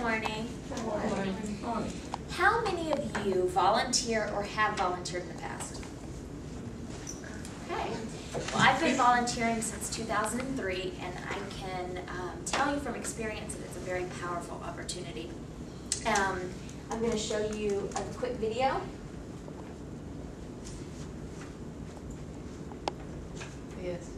morning. Good morning. How many of you volunteer or have volunteered in the past? Okay. Well, I've been volunteering since 2003, and I can tell you from experience that it's a very powerful opportunity. I'm going to show you a quick video. Yes.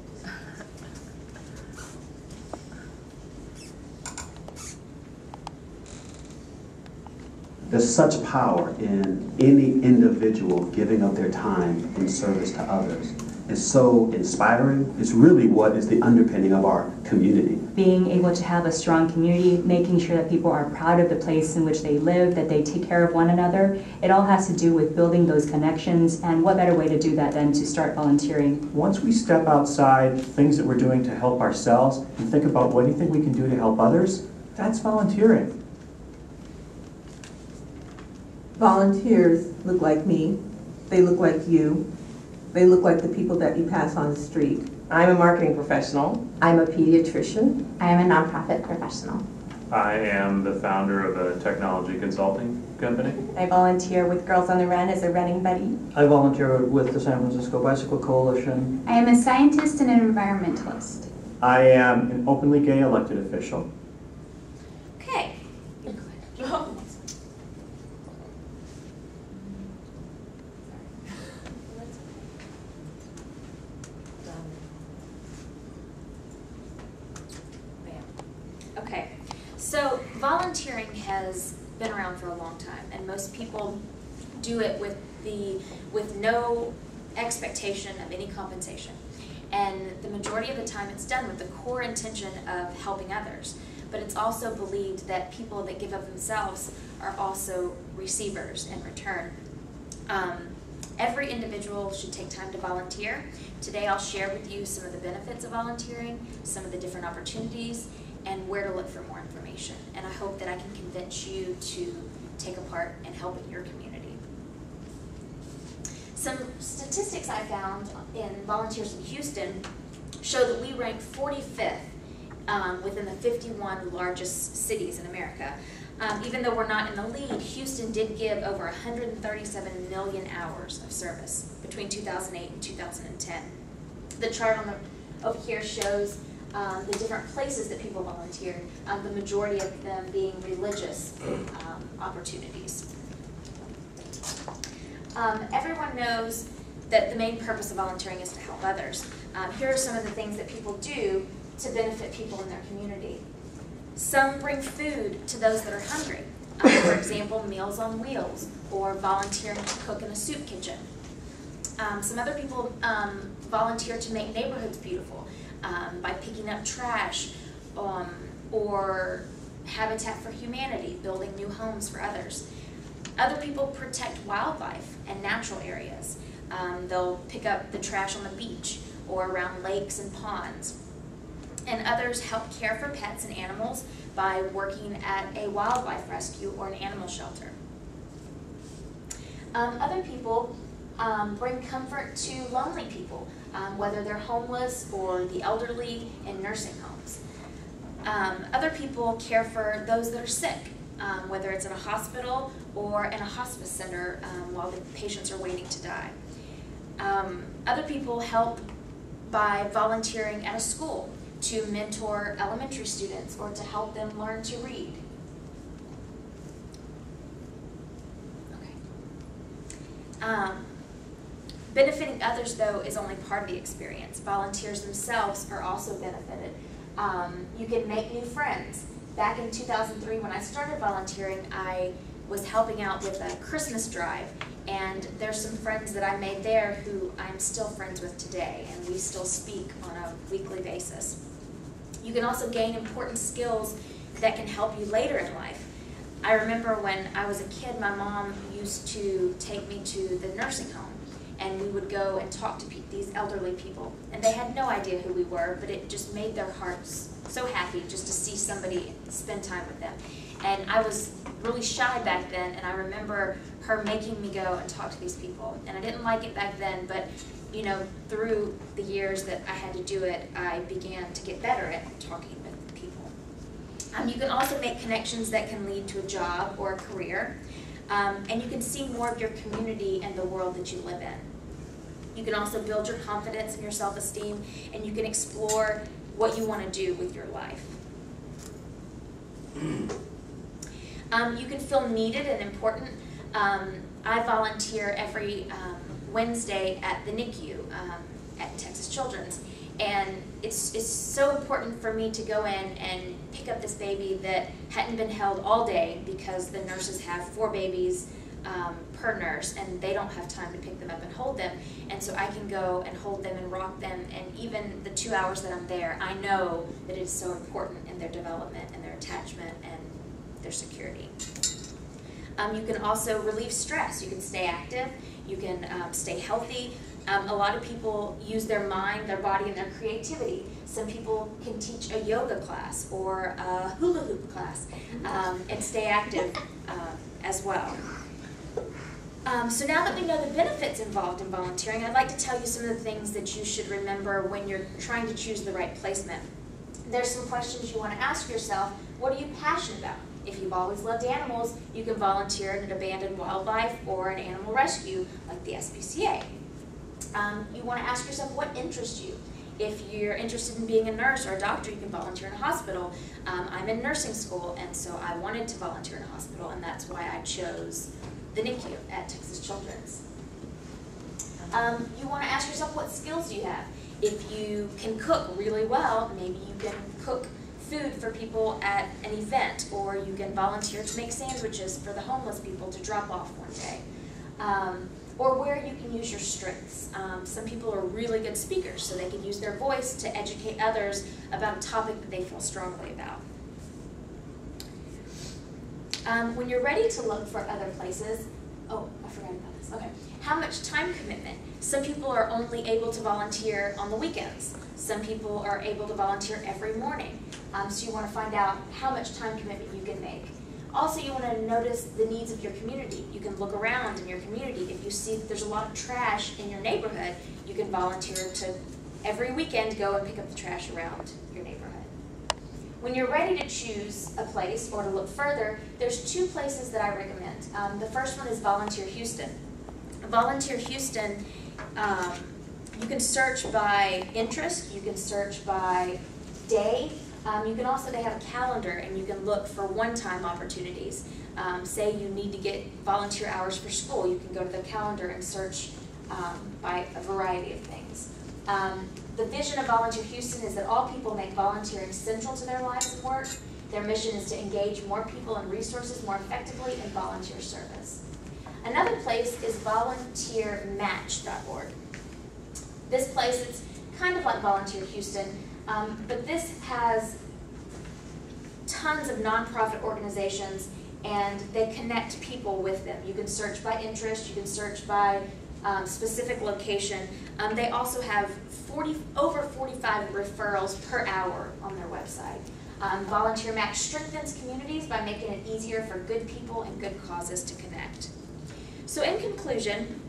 There's such power in any individual giving up their time in service to others. It's so inspiring. It's really what is the underpinning of our community. Being able to have a strong community, making sure that people are proud of the place in which they live, that they take care of one another, it all has to do with building those connections, and what better way to do that than to start volunteering. Once we step outside things that we're doing to help ourselves and think about what do you think we can do to help others, that's volunteering. Volunteers look like me. They look like you. They look like the people that you pass on the street. I'm a marketing professional. I'm a pediatrician. I am a nonprofit professional. I am the founder of a technology consulting company. I volunteer with Girls on the Run as a running buddy. I volunteer with the San Francisco Bicycle Coalition. I am a scientist and an environmentalist. I am an openly gay elected official. Okay. Okay, so volunteering has been around for a long time, and most people do it with no expectation of any compensation. And the majority of the time it's done with the core intention of helping others. But it's also believed that people that give of themselves are also receivers in return. Every individual should take time to volunteer. Today I'll share with you some of the benefits of volunteering, some of the different opportunities, and where to look for more information. And I hope that I can convince you to take a part and help in your community. Some statistics I found in volunteers in Houston show that we rank 45th within the 51 largest cities in America. Even though we're not in the lead, Houston did give over 137 million hours of service between 2008 and 2010. The chart over here shows the different places that people volunteered, the majority of them being religious opportunities. Everyone knows that the main purpose of volunteering is to help others. Here are some of the things that people do to benefit people in their community. Some bring food to those that are hungry. For example, Meals on Wheels, or volunteering to cook in a soup kitchen. Some other people volunteer to make neighborhoods beautiful by picking up trash, or Habitat for Humanity, building new homes for others. Other people protect wildlife and natural areas. They'll pick up the trash on the beach or around lakes and ponds. And others help care for pets and animals by working at a wildlife rescue or an animal shelter. Other people bring comfort to lonely people, whether they're homeless or the elderly in nursing homes. Other people care for those that are sick, whether it's in a hospital or in a hospice center while the patients are waiting to die. Other people help by volunteering at a school to mentor elementary students or to help them learn to read. Okay. Benefiting others, though, is only part of the experience. Volunteers themselves are also benefited. You can make new friends. Back in 2003, when I started volunteering, I was helping out with a Christmas drive, and there's some friends that I made there who I'm still friends with today, and we still speak on a weekly basis. You can also gain important skills that can help you later in life. I remember when I was a kid, my mom used to take me to the nursing home, and we would go and talk to these elderly people, and they had no idea who we were, but it just made their hearts so happy just to see somebody spend time with them. And I was really shy back then, and I remember her making me go and talk to these people. And I didn't like it back then, but you know, through the years that I had to do it, I began to get better at talking with people. You can also make connections that can lead to a job or a career, and you can see more of your community and the world that you live in. You can also build your confidence and your self-esteem, and you can explore what you want to do with your life. You can feel needed and important. I volunteer every Wednesday at the NICU at Texas Children's, and it's so important for me to go in and pick up this baby that hadn't been held all day because the nurses have 4 babies per nurse, and they don't have time to pick them up and hold them, and so I can go and hold them and rock them, and even the 2 hours that I'm there, I know that it is so important in their development and their attachment and their security. You can also relieve stress. You can stay active. You can stay healthy. A lot of people use their mind, their body, and their creativity. Some people can teach a yoga class or a hula hoop class and stay active as well. So now that we know the benefits involved in volunteering, I'd like to tell you some of the things that you should remember when you're trying to choose the right placement. There's some questions you want to ask yourself. What are you passionate about? If you've always loved animals, you can volunteer in an abandoned wildlife or an animal rescue like the SPCA. You want to ask yourself what interests you. If you're interested in being a nurse or a doctor, you can volunteer in a hospital. I'm in nursing school, and so I wanted to volunteer in a hospital, and that's why I chose the NICU at Texas Children's. You want to ask yourself what skills do you have. If you can cook really well, maybe you can cook food for people at an event, or you can volunteer to make sandwiches for the homeless people to drop off one day. Or where you can use your strengths. Some people are really good speakers, so they can use their voice to educate others about a topic that they feel strongly about. When you're ready to look for other places, oh, I forgot about this, okay. How much time commitment? Some people are only able to volunteer on the weekends. Some people are able to volunteer every morning. So you want to find out how much time commitment you can make. Also, you want to notice the needs of your community. You can look around in your community. If you see that there's a lot of trash in your neighborhood, you can volunteer to every weekend go and pick up the trash around your neighborhood. When you're ready to choose a place or to look further, there's 2 places that I recommend. The first one is Volunteer Houston. Volunteer Houston, you can search by interest, you can search by day. You can also, they have a calendar, and you can look for one-time opportunities. Say you need to get volunteer hours for school, you can go to the calendar and search by a variety of things. The vision of Volunteer Houston is that all people make volunteering central to their lives and work. Their mission is to engage more people and resources more effectively in volunteer service. Another place is volunteermatch.org. This place, it's kind of like Volunteer Houston, but this has tons of nonprofit organizations, and they connect people with them. You can search by interest, you can search by specific location. They also have over 45 referrals per hour on their website. Volunteer Match strengthens communities by making it easier for good people and good causes to connect. So in conclusion,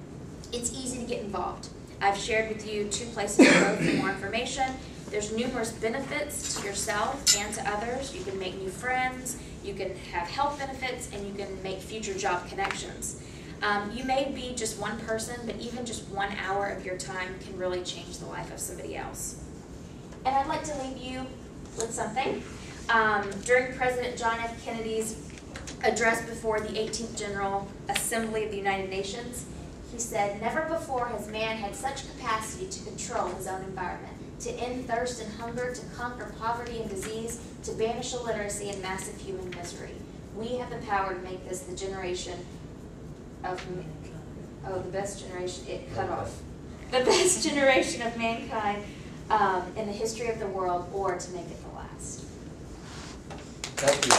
it's easy to get involved. I've shared with you 2 places to go for more information. There's numerous benefits to yourself and to others. You can make new friends, you can have health benefits, and you can make future job connections. You may be just one person, but even just 1 hour of your time can really change the life of somebody else. And I'd like to leave you with something. During President John F. Kennedy's address before the 18th General Assembly of the United Nations, he said, "Never before has man had such capacity to control his own environment, to end thirst and hunger, to conquer poverty and disease, to banish illiteracy and massive human misery. We have the power to make this the generation of, the best generation, it cut off. The best generation of mankind in the history of the world, or to make it the last." Thank you.